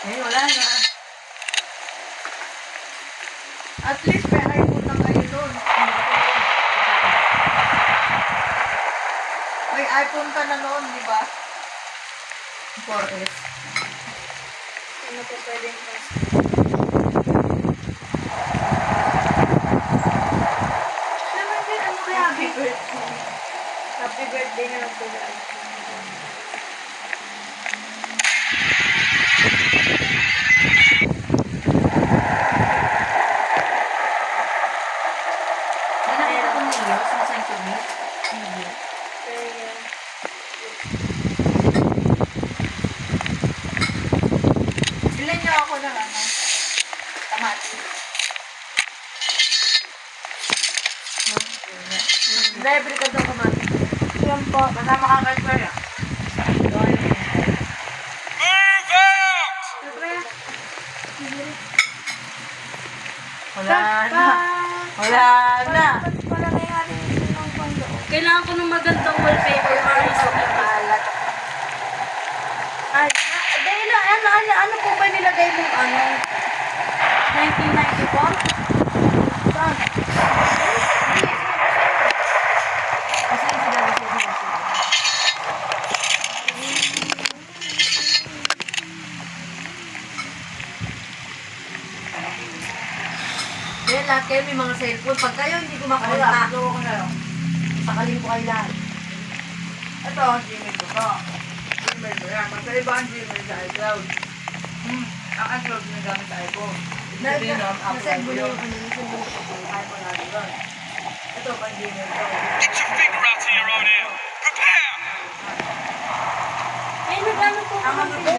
Eh, wala na. At least may iPhone lang kayo doon. May iPhone ka na noon, di ba? 4S. Ano po pwedeng mas? Naman din, ano kaya? Happy birthday. Happy birthday na lang po dahil. May nakita ko niyo sa Sanctuary? Hindi. Kaya, Bilan niyo ako ng ano? Tamati. Libre ka daw kamati. yan po. Masama ka kay Kuya. Siyempre, Wala na. Wala na. Wala nangyari ng kondo. Kailangan ko ng magandang wallpaper para sa Kalat. Ay, dahil ano po ba nilagay mong ano? 1994? Saan? Kasi sinabi siya. Yan lahat kayo may mga cellphone. Pag kayo hindi kumakontak, ko na lang. Sakalin ko kayo lahat. Ito, Gmail ko to. Gmail ko yan. Magkaiba ang Gmail sa iCloud. Ang iCloud na gamit sa iPhone. Hindi na ang apply ko yun. iPhone na yun. Ito, pang Gmail ko. Get your finger out to your own ear. Prepare! Eh, nag-ano po Ang kami? mga